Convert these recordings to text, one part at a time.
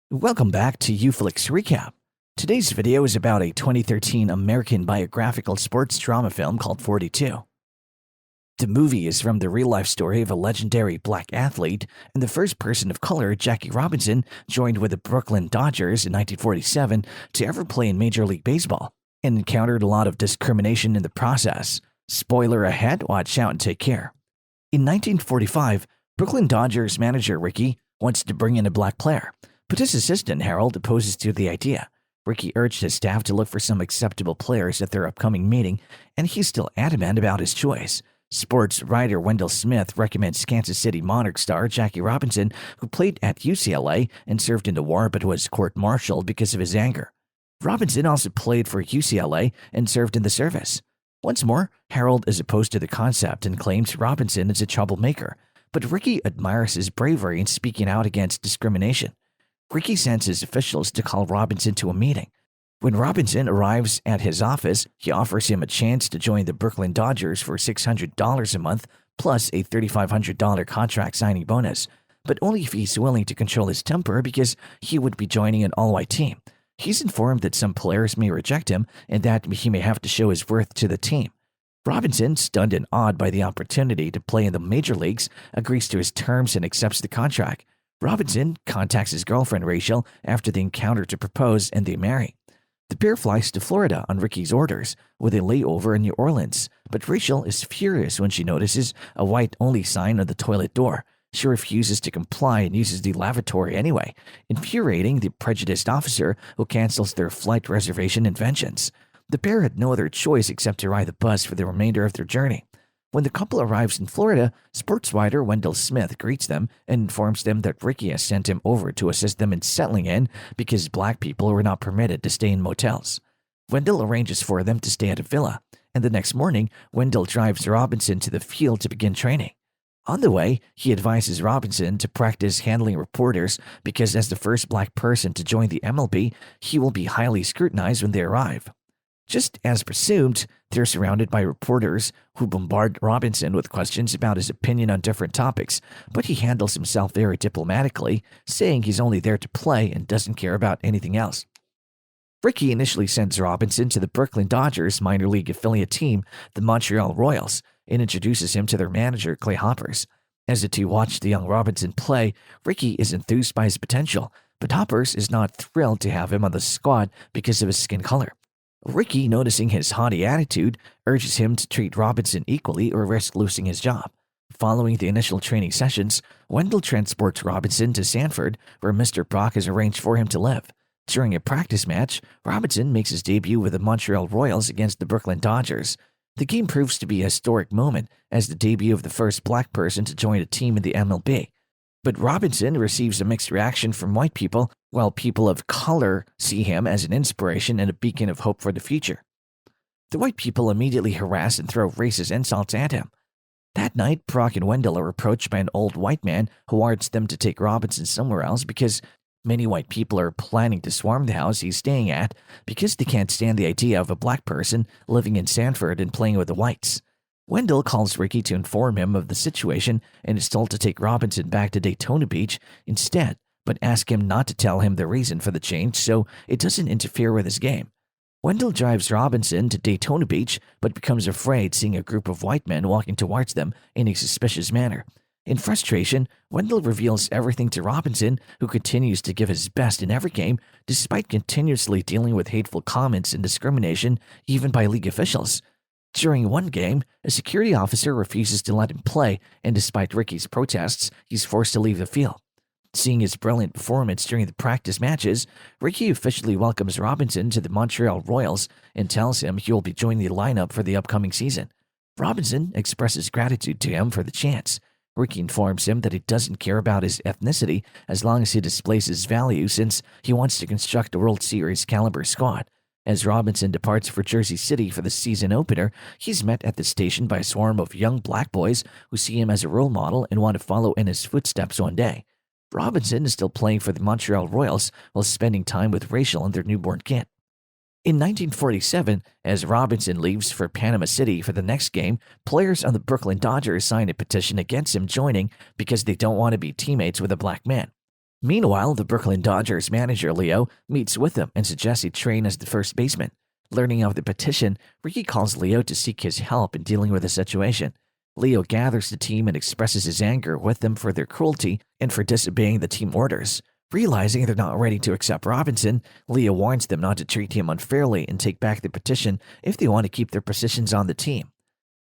Welcome back to UFlix Recap. Today's video is about a 2013 American biographical sports drama film called 42. The movie is from the real-life story of a legendary black athlete and the first person of color, Jackie Robinson, joined with the Brooklyn Dodgers in 1947 to ever play in Major League Baseball, and encountered a lot of discrimination in the process. Spoiler ahead, watch out and take care. In 1945, Brooklyn Dodgers manager Ricky wants to bring in a black player, but his assistant Harold opposes to the idea. Ricky urged his staff to look for some acceptable players at their upcoming meeting, and he's still adamant about his choice. Sports writer Wendell Smith recommends Kansas City Monarch star Jackie Robinson, who played at UCLA and served in the war but was court-martialed because of his anger. Robinson also played for UCLA and served in the service. Once more, Harold is opposed to the concept and claims Robinson is a troublemaker, but Ricky admires his bravery in speaking out against discrimination. Ricky sends his officials to call Robinson to a meeting. When Robinson arrives at his office, he offers him a chance to join the Brooklyn Dodgers for $600 a month plus a $3,500 contract signing bonus, but only if he's willing to control his temper because he would be joining an all-white team. He's informed that some players may reject him and that he may have to show his worth to the team. Robinson, stunned and awed by the opportunity to play in the major leagues, agrees to his terms and accepts the contract. Robinson contacts his girlfriend Rachel after the encounter to propose, and they marry. The pair flies to Florida on Ricky's orders, with a layover in New Orleans, but Rachel is furious when she notices a white-only sign on the toilet door. She refuses to comply and uses the lavatory anyway, infuriating the prejudiced officer, who cancels their flight reservation and vengeance. The pair had no other choice except to ride the bus for the remainder of their journey. When the couple arrives in Florida, sports writer Wendell Smith greets them and informs them that Ricky has sent him over to assist them in settling in because black people were not permitted to stay in motels. Wendell arranges for them to stay at a villa, and the next morning, Wendell drives Robinson to the field to begin training. On the way, he advises Robinson to practice handling reporters because as the first black person to join the MLB, he will be highly scrutinized when they arrive. Just as presumed, they're surrounded by reporters who bombard Robinson with questions about his opinion on different topics, but he handles himself very diplomatically, saying he's only there to play and doesn't care about anything else. Ricky initially sends Robinson to the Brooklyn Dodgers minor league affiliate team, the Montreal Royals, and introduces him to their manager, Clay Hoppers. As the two watch the young Robinson play, Ricky is enthused by his potential, but Hoppers is not thrilled to have him on the squad because of his skin color. Ricky, noticing his haughty attitude, urges him to treat Robinson equally or risk losing his job. Following the initial training sessions, Wendell transports Robinson to Sanford, where Mr. Brock has arranged for him to live. During a practice match, Robinson makes his debut with the Montreal Royals against the Brooklyn Dodgers. The game proves to be a historic moment as the debut of the first black person to join a team in the MLB. But Robinson receives a mixed reaction from white people, while people of color see him as an inspiration and a beacon of hope for the future. The white people immediately harass and throw racist insults at him. That night, Brock and Wendell are approached by an old white man who warns them to take Robinson somewhere else because many white people are planning to swarm the house he's staying at because they can't stand the idea of a black person living in Sanford and playing with the whites. Wendell calls Ricky to inform him of the situation and is told to take Robinson back to Daytona Beach instead, but ask him not to tell him the reason for the change so it doesn't interfere with his game. Wendell drives Robinson to Daytona Beach but becomes afraid seeing a group of white men walking towards them in a suspicious manner. In frustration, Wendell reveals everything to Robinson, who continues to give his best in every game despite continuously dealing with hateful comments and discrimination even by league officials. During one game, a security officer refuses to let him play, and despite Ricky's protests, he's forced to leave the field. Seeing his brilliant performance during the practice matches, Ricky officially welcomes Robinson to the Montreal Royals and tells him he will be joining the lineup for the upcoming season. Robinson expresses gratitude to him for the chance. Ricky informs him that he doesn't care about his ethnicity as long as he displays his value since he wants to construct a World Series caliber squad. As Robinson departs for Jersey City for the season opener, he's met at the station by a swarm of young black boys who see him as a role model and want to follow in his footsteps one day. Robinson is still playing for the Montreal Royals while spending time with Rachel and their newborn kid. In 1947, as Robinson leaves for Panama City for the next game, players on the Brooklyn Dodgers sign a petition against him joining because they don't want to be teammates with a black man. Meanwhile, the Brooklyn Dodgers manager Leo meets with him and suggests he train as the first baseman. Learning of the petition, Ricky calls Leo to seek his help in dealing with the situation. Leo gathers the team and expresses his anger with them for their cruelty and for disobeying the team orders. Realizing they're not ready to accept Robinson, Leo warns them not to treat him unfairly and take back the petition if they want to keep their positions on the team.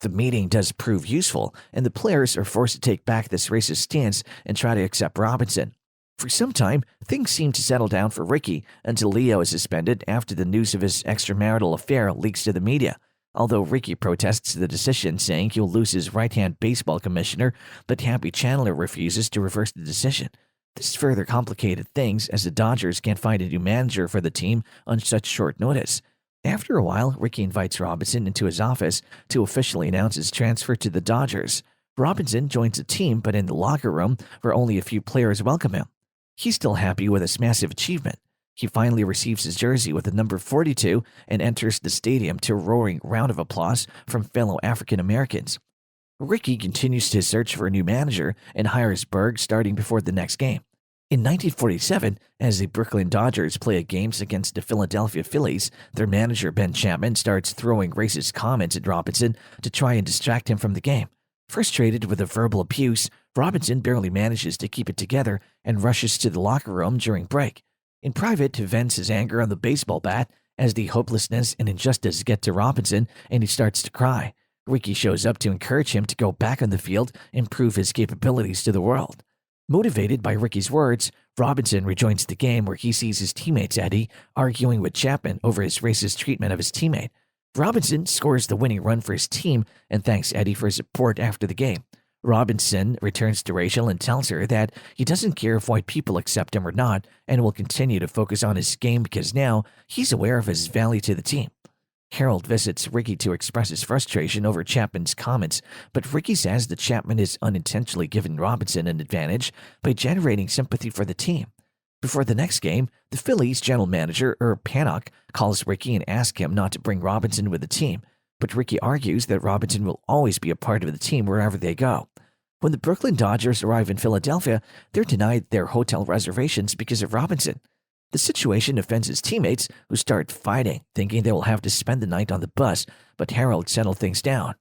The meeting does prove useful, and the players are forced to take back this racist stance and try to accept Robinson. For some time, things seem to settle down for Ricky until Leo is suspended after the news of his extramarital affair leaks to the media. Although Ricky protests the decision, saying he'll lose his right-hand baseball commissioner, but Happy Chandler refuses to reverse the decision. This further complicated things as the Dodgers can't find a new manager for the team on such short notice. After a while, Ricky invites Robinson into his office to officially announce his transfer to the Dodgers. Robinson joins the team, but in the locker room, where only a few players welcome him. He's still happy with this massive achievement. He finally receives his jersey with the number 42 and enters the stadium to a roaring round of applause from fellow African Americans. Ricky continues his search for a new manager and hires Berg starting before the next game. In 1947, as the Brooklyn Dodgers play games against the Philadelphia Phillies, their manager Ben Chapman starts throwing racist comments at Robinson to try and distract him from the game. Frustrated with the verbal abuse, Robinson barely manages to keep it together and rushes to the locker room during break. In private, he vents his anger on the baseball bat as the hopelessness and injustice get to Robinson and he starts to cry. Ricky shows up to encourage him to go back on the field and prove his capabilities to the world. Motivated by Ricky's words, Robinson rejoins the game where he sees his teammates Eddie arguing with Chapman over his racist treatment of his teammate. Robinson scores the winning run for his team and thanks Eddie for his support after the game. Robinson returns to Rachel and tells her that he doesn't care if white people accept him or not and will continue to focus on his game because now he's aware of his value to the team. Harold visits Ricky to express his frustration over Chapman's comments, but Ricky says that Chapman has unintentionally given Robinson an advantage by generating sympathy for the team. Before the next game, the Phillies general manager Herb Pannock calls Ricky and asks him not to bring Robinson with the team, but Ricky argues that Robinson will always be a part of the team wherever they go. When the Brooklyn Dodgers arrive in Philadelphia, they're denied their hotel reservations because of Robinson. The situation offends his teammates, who start fighting, thinking they will have to spend the night on the bus, but Harold settled things down.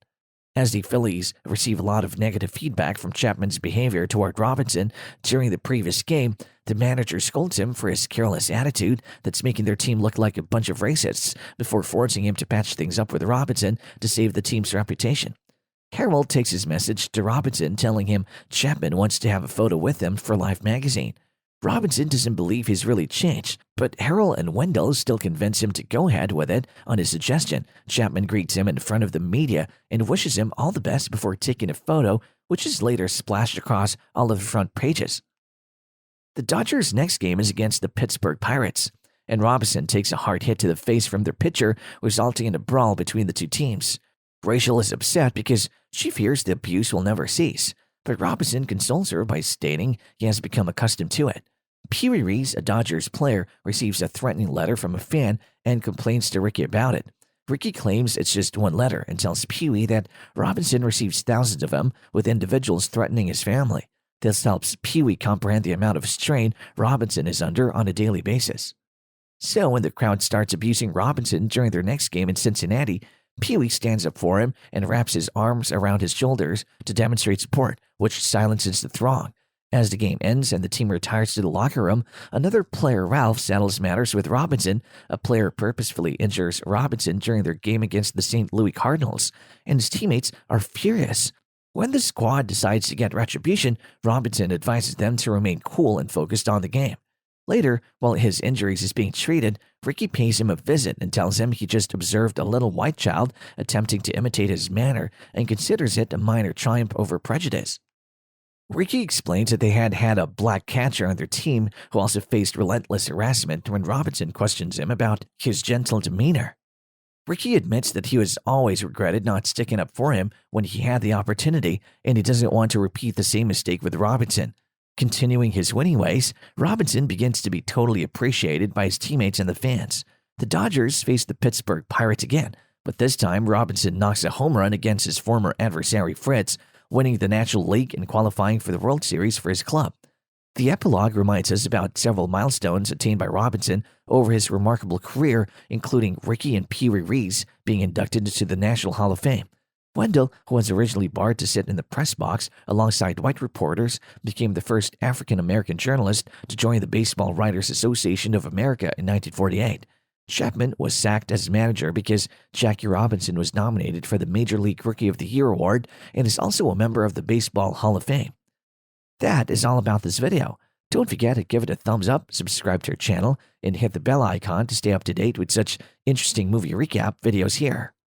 As the Phillies receive a lot of negative feedback from Chapman's behavior toward Robinson during the previous game, the manager scolds him for his careless attitude that's making their team look like a bunch of racists before forcing him to patch things up with Robinson to save the team's reputation. Harold takes his message to Robinson, telling him Chapman wants to have a photo with him for Life magazine. Robinson doesn't believe he's really changed, but Harold and Wendell still convince him to go ahead with it. On his suggestion, Chapman greets him in front of the media and wishes him all the best before taking a photo, which is later splashed across all of the front pages. The Dodgers' next game is against the Pittsburgh Pirates, and Robinson takes a hard hit to the face from their pitcher, resulting in a brawl between the two teams. Rachel is upset because she fears the abuse will never cease, but Robinson consoles her by stating he has become accustomed to it. Pee-wee Reese, a Dodgers player, receives a threatening letter from a fan and complains to Ricky about it. Ricky claims it's just one letter and tells Pee-wee that Robinson receives thousands of them, with individuals threatening his family. This helps Pee-wee comprehend the amount of strain Robinson is under on a daily basis. So when the crowd starts abusing Robinson during their next game in Cincinnati, Pee-wee stands up for him and wraps his arms around his shoulders to demonstrate support, which silences the throng. As the game ends and the team retires to the locker room, another player, Ralph, settles matters with Robinson. A player purposefully injures Robinson during their game against the St. Louis Cardinals, and his teammates are furious. When the squad decides to get retribution, Robinson advises them to remain cool and focused on the game. Later, while his injuries is being treated, Ricky pays him a visit and tells him he just observed a little white child attempting to imitate his manner and considers it a minor triumph over prejudice. Ricky explains that they had a black catcher on their team who also faced relentless harassment when Robinson questions him about his gentle demeanor. Ricky admits that he has always regretted not sticking up for him when he had the opportunity, and he doesn't want to repeat the same mistake with Robinson. Continuing his winning ways, Robinson begins to be totally appreciated by his teammates and the fans. The Dodgers face the Pittsburgh Pirates again, but this time Robinson knocks a home run against his former adversary Fritz, winning the National League and qualifying for the World Series for his club. The epilogue reminds us about several milestones attained by Robinson over his remarkable career, including Ricky and Pee Wee Reese being inducted into the National Hall of Fame. Wendell, who was originally barred to sit in the press box alongside white reporters, became the first African-American journalist to join the Baseball Writers Association of America in 1948. Chapman was sacked as manager because Jackie Robinson was nominated for the Major League Rookie of the Year award and is also a member of the Baseball Hall of Fame. That is all about this video. Don't forget to give it a thumbs up, subscribe to our channel, and hit the bell icon to stay up to date with such interesting movie recap videos here.